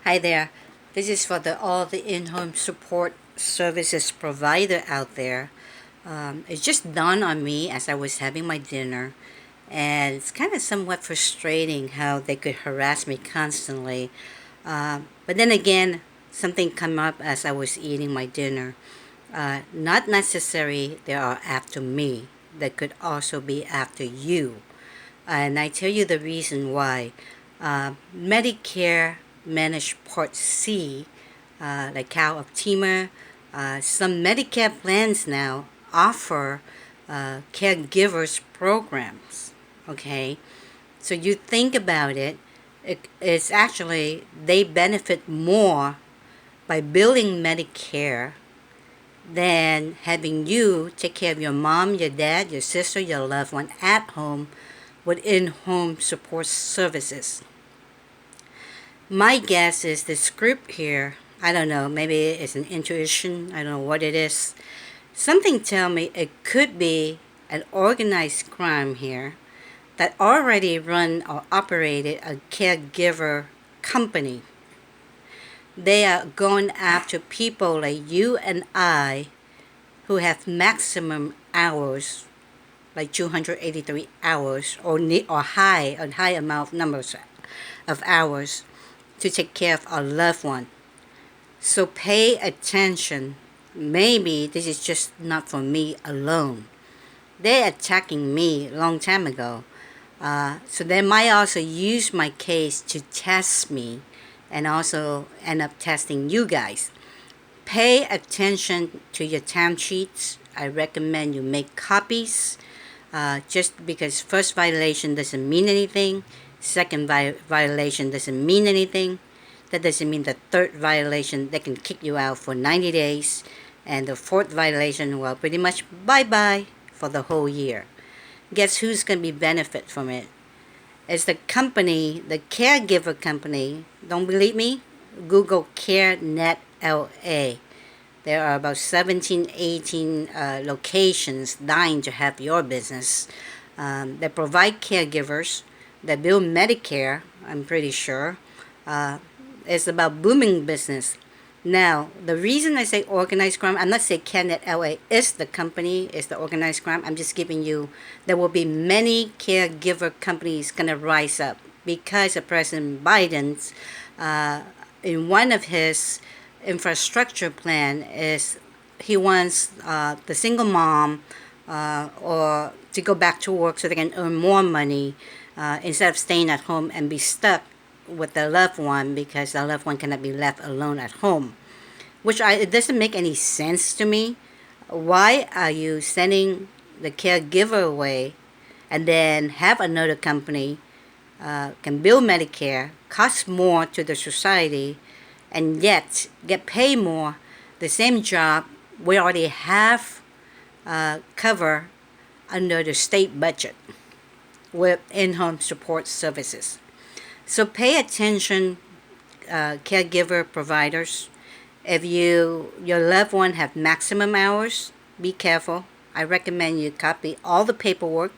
Hi there. This is for all the in-home support services provider out there. It just dawned on me as I was having my dinner, and it's kind of somewhat frustrating how they could harass me constantly. But then again, something come up as I was eating my dinner. Not necessary they are after me. They could also be after you. And I tell you the reason why. Medicare Managed Part C, like Cal Optima, some Medicare plans now offer caregivers programs. Okay, so you think about it, it's actually they benefit more by billing Medicare than having you take care of your mom, your dad, your sister, your loved one at home with in-home support services. My guess is the script here, I don't know, maybe it's an intuition, I don't know what it is. Something tell me it could be an organized crime here that already run or operated a caregiver company. They are going after people like you and I who have maximum hours, like 283 hours or high amount of numbers of hours to take care of our loved one. So pay attention. Maybe this is just not for me alone. They're attacking me a long time ago. So they might also use my case to test me and also end up testing you guys. Pay attention to your timesheets. I recommend you make copies. Just because first violation doesn't mean anything, second violation doesn't mean anything. That doesn't mean the third violation they can kick you out for 90 days, and the fourth violation, well, pretty much bye-bye for the whole year. Guess who's going to be benefit from it? It's the company, the caregiver company. Don't believe me? Google CareNet LA. There are about 17, 18 locations dying to have your business. They provide caregivers. They bill Medicare, I'm pretty sure. It's about booming business. Now, the reason I say organized crime, I'm not saying CareNet LA is the company, is the organized crime. I'm just giving you, there will be many caregiver companies going to rise up because of President Biden's, in one of his infrastructure plan is he wants the single mom or to go back to work so they can earn more money instead of staying at home and be stuck with their loved one because their loved one cannot be left alone at home, it doesn't make any sense to me. Why are you sending the caregiver away and then have another company can bill Medicare, cost more to the society, and yet get paid more, the same job we already have cover under the state budget with in-home support services. So pay attention, caregiver providers. If your loved one have maximum hours, be careful. I recommend you copy all the paperwork.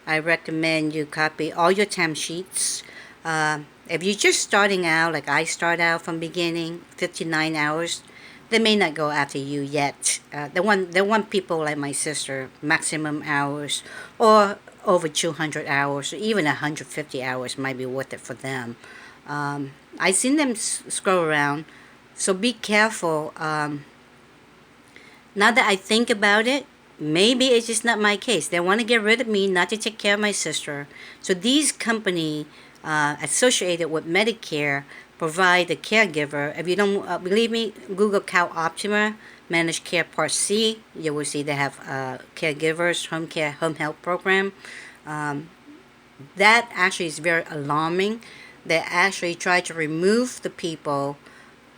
I recommend you copy all your timesheets. If you're just starting out, like I start out from beginning, 59 hours, they may not go after you yet. They want people like my sister, maximum hours, or over 200 hours, or even 150 hours might be worth it for them. I've seen them scroll around, so be careful. Now that I think about it, maybe it's just not my case. They want to get rid of me, not to take care of my sister. So these companies associated with Medicare provide the caregiver. If you don't believe me, Google Cal Optima Managed Care Part C. You will see they have caregivers, home health program. That actually is very alarming. They actually try to remove the people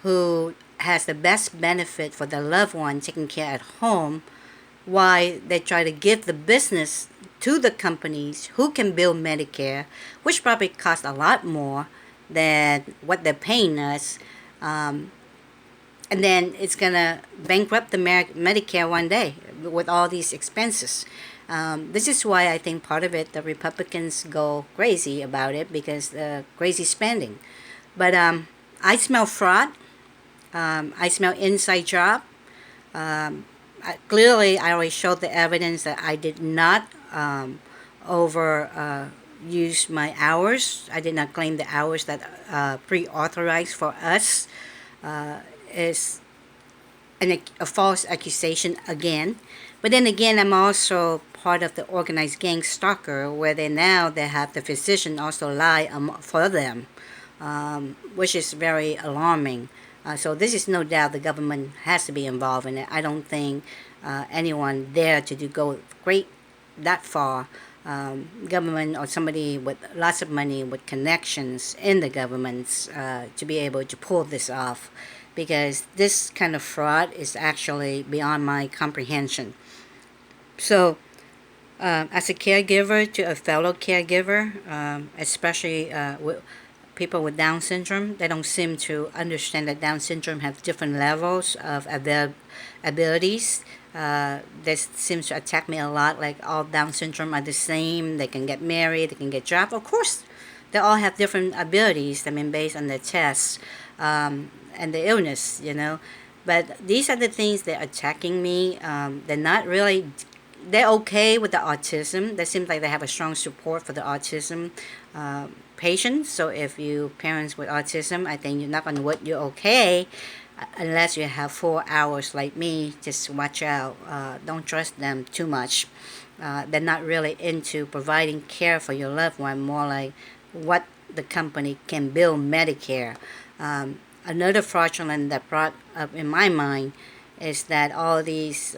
who has the best benefit for their loved one taken care at home, while they try to give the business to the companies who can bill Medicare, which probably costs a lot more than what they're paying us. And then it's going to bankrupt the Medicare one day with all these expenses. This is why I think part of it, the Republicans go crazy about it because crazy spending. But I smell fraud. I smell inside job. Clearly, I already showed the evidence that I did not over use my hours. I did not claim the hours that pre-authorized for us. Is a false accusation again. But then again, I'm also part of the organized gang stalker, where they have the physician also lie for them, which is very alarming. So this is no doubt the government has to be involved in it. I don't think anyone dare to go great that far. Government or somebody with lots of money with connections in the governments to be able to pull this off, because this kind of fraud is actually beyond my comprehension. So, as a caregiver to a fellow caregiver, especially with people with Down syndrome, they don't seem to understand that Down syndrome have different levels of abilities. This seems to attack me a lot. Like all Down syndrome are the same. They can get married. They can get jobs. Of course, they all have different abilities. I mean, based on the tests and the illness, you know. But these are the things that are attacking me. They're not really. They're okay with the autism. They seem like they have a strong support for the autism patients. So if you parents with autism, I think you're not on what you're okay unless you have 4 hours like me. Just watch out. Don't trust them too much. They're not really into providing care for your loved one. More like what the company can bill Medicare. Another fraudulent that brought up in my mind is that all these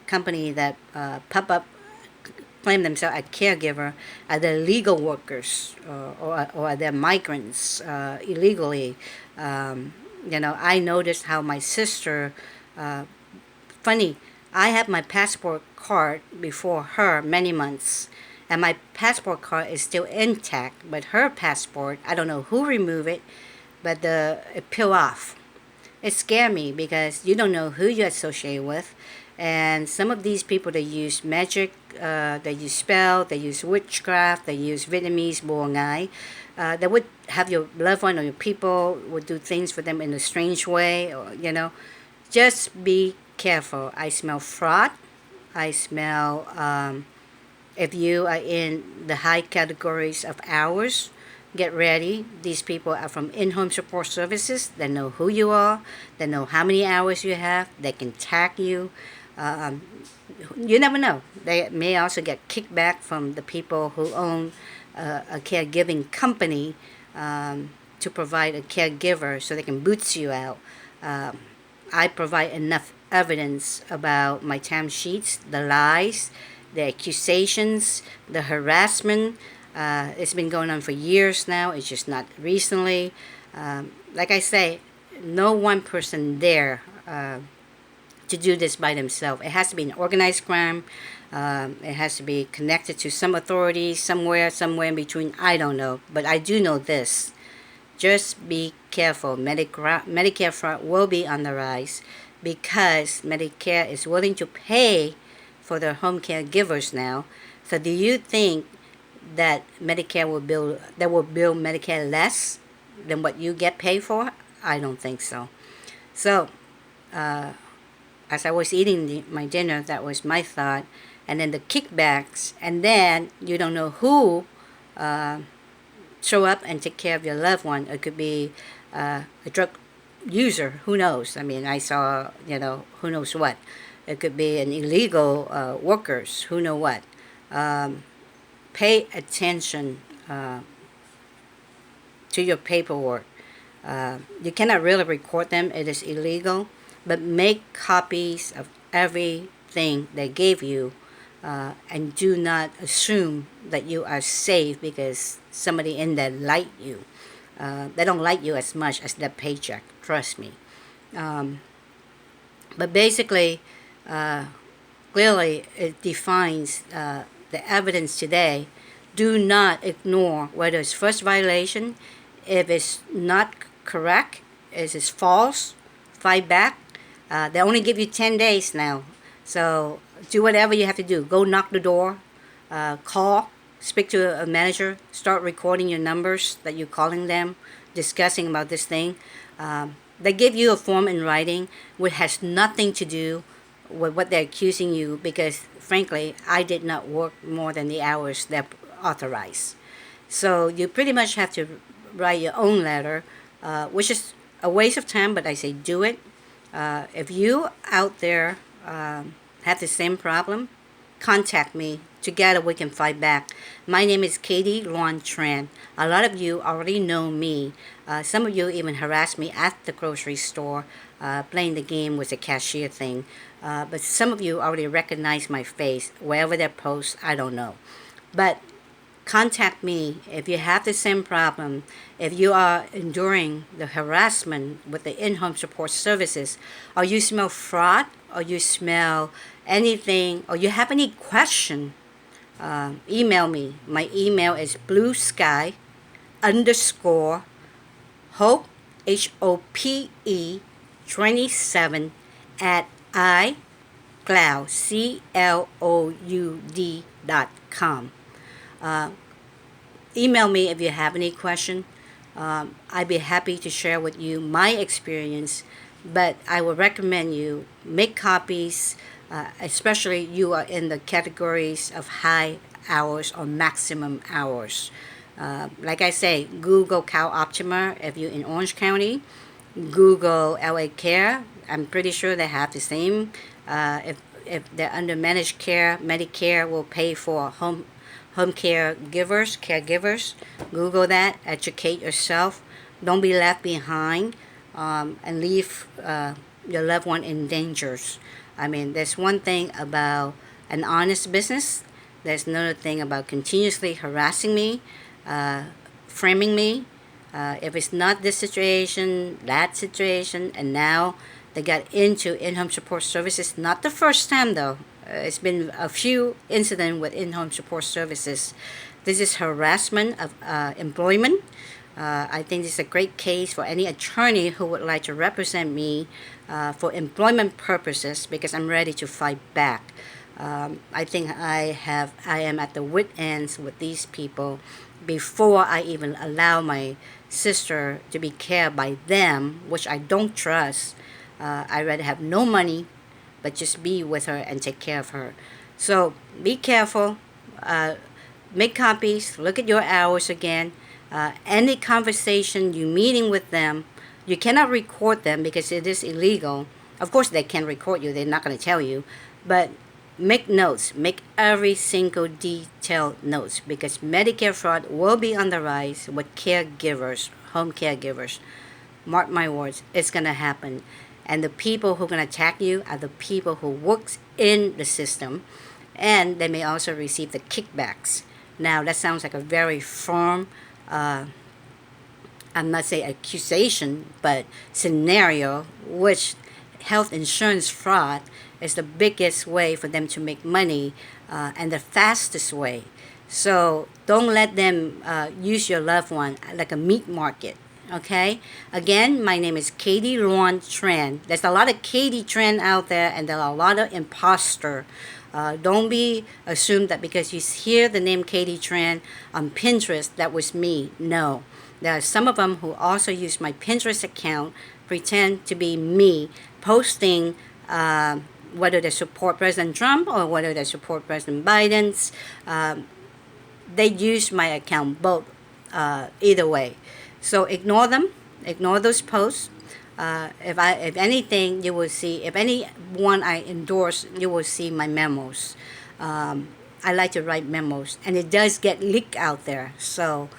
company that pop up claim themselves a caregiver are the legal workers or are they migrants illegally. I noticed how my sister, funny, I had my passport card before her many months, and my passport card is still intact, but her passport, I don't know who removed it, but it peel off. It scared me because you don't know who you associate with. And some of these people, they use magic, they use spell, they use witchcraft, they use Vietnamese bùa ngải. They would have your loved one or your people would do things for them in a strange way, or. Just be careful. I smell fraud. I smell, if you are in the high categories of hours, get ready. These people are from in-home support services. They know who you are. They know how many hours you have. They can tag you. Um, you never know. They may also get kickback from the people who own a caregiving company to provide a caregiver so they can boots you out. I provide enough evidence about my timesheets, the lies, the accusations, the harassment. It's been going on for years now. It's just not recently. Like I say, no one person there to do this by themselves. It has to be an organized crime. It has to be connected to some authority somewhere in between. I don't know. But I do know this. Just be careful. Medicare fraud will be on the rise because Medicare is willing to pay for their home caregivers now. So do you think that they will bill Medicare less than what you get paid for? I don't think so. So, as I was eating my dinner, that was my thought. And then the kickbacks, and then you don't know who show up and take care of your loved one. It could be a drug user. Who knows? I mean, I saw, who knows what. It could be an illegal workers. Who know what. Pay attention to your paperwork. You cannot really record them. It is illegal. But make copies of everything they gave you, and do not assume that you are safe because somebody in there like you. They don't like you as much as their paycheck. Trust me. But basically, clearly, it defines the evidence today. Do not ignore whether it's first violation. If it's not correct, if it's false, fight back. They only give you 10 days now. So do whatever you have to do. Go knock the door, call, speak to a manager, start recording your numbers that you're calling them, discussing about this thing. They give you a form in writing which has nothing to do with what they're accusing you, because frankly, I did not work more than the hours that authorized. So you pretty much have to write your own letter, which is a waste of time, but I say do it. If you out there have the same problem, contact me. Together we can fight back. My name is Katie Luan Tran. A lot of you already know me. Some of you even harassed me at the grocery store playing the game with the cashier thing. But some of you already recognize my face. Wherever they post, I don't know. But contact me if you have the same problem, if you are enduring the harassment with the in-home support services, or you smell fraud, or you smell anything, or you have any question, email me. My email is bluesky underscore hope, HOPE 27 at iCloud, CLOUD.com. Email me if you have any question. I'd be happy to share with you my experience, but I would recommend you make copies, especially you are in the categories of high hours or maximum hours. Like I say, Google Cal Optima if you're in Orange County. Google LA Care. I'm pretty sure they have the same. If they're under managed care, Medicare will pay for home caregivers. Google that. Educate yourself. Don't be left behind, and leave your loved one in dangers. I mean, there's one thing about an honest business. There's another thing about continuously harassing me, framing me. If it's not this situation, that situation, and now they got into in-home support services. Not the first time though. It's been a few incidents with in-home support services. This is harassment of employment. I think this is a great case for any attorney who would like to represent me for employment purposes, because I'm ready to fight back. I think I am at the wit ends with these people before I even allow my sister to be cared by them, which I don't trust. I'd rather have no money, but just be with her and take care of her. So be careful. Make copies. Look at your hours again. Any conversation you're meeting with them, you cannot record them because it is illegal. Of course, they can record you. They're not going to tell you. But make notes. Make every single detailed notes, because Medicare fraud will be on the rise with caregivers, home caregivers. Mark my words, it's going to happen. And the people who are going to attack you are the people who works in the system, and they may also receive the kickbacks. Now, that sounds like a very firm, I'm not saying accusation, but scenario, which health insurance fraud is the biggest way for them to make money, and the fastest way. So don't let them use your loved one like a meat market. Okay? Again, my name is Katie Luan Tran. There's a lot of Katie Tran out there, and there are a lot of imposter. Don't be assumed that because you hear the name Katie Tran on Pinterest, that was me. No. There are some of them who also use my Pinterest account, pretend to be me, posting whether they support President Trump or whether they support President Biden's. They use my account both, either way. So ignore them, ignore those posts. If anything, you will see, if anyone I endorse, you will see my memos. I like to write memos, and it does get leaked out there. So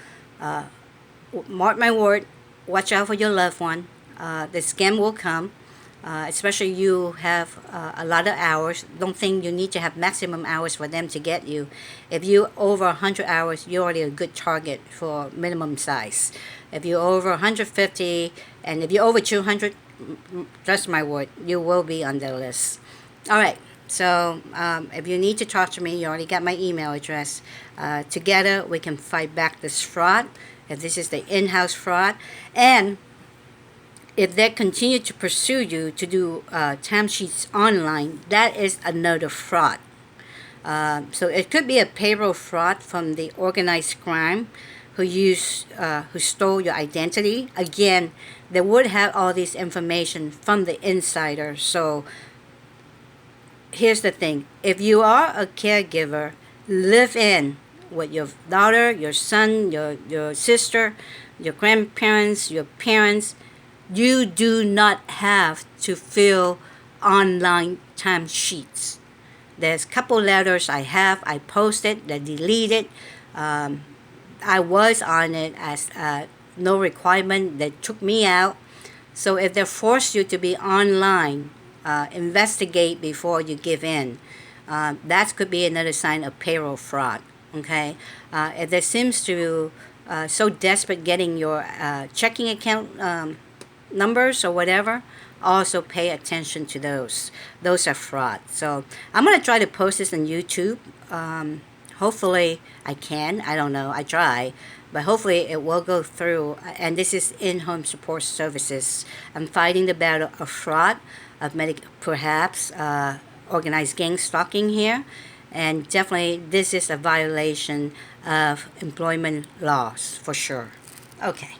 mark my word, watch out for your loved one. The scam will come. Especially you have a lot of hours. Don't think you need to have maximum hours for them to get you. If you over 100 hours, you're already a good target for minimum size. If you're over 150, and if you're over 200, trust my word, you will be on the list. All right. So if you need to talk to me, you already got my email address. Together we can fight back this fraud. If this is the in-house fraud, and if they continue to pursue you to do timesheets online, that is another fraud. So it could be a payroll fraud from the organized crime who stole your identity. Again, they would have all this information from the insider. So here's the thing: if you are a caregiver, live in with your daughter, your son, your sister, your grandparents, your parents. You do not have to fill online timesheets. There's a couple letters I posted, they deleted. Um, I was on it as no requirement. They took me out. So if they force you to be online, investigate before you give in. That could be another sign of payroll fraud. Okay, if there seems to so desperate getting your checking account numbers or whatever, also pay attention to those. Those are fraud. So I'm gonna try to post this on YouTube. Hopefully I can. I don't know. I try, but hopefully it will go through. And this is in-home support services. I'm fighting the battle of fraud, of perhaps organized gang stalking here, and definitely this is a violation of employment laws for sure. Okay.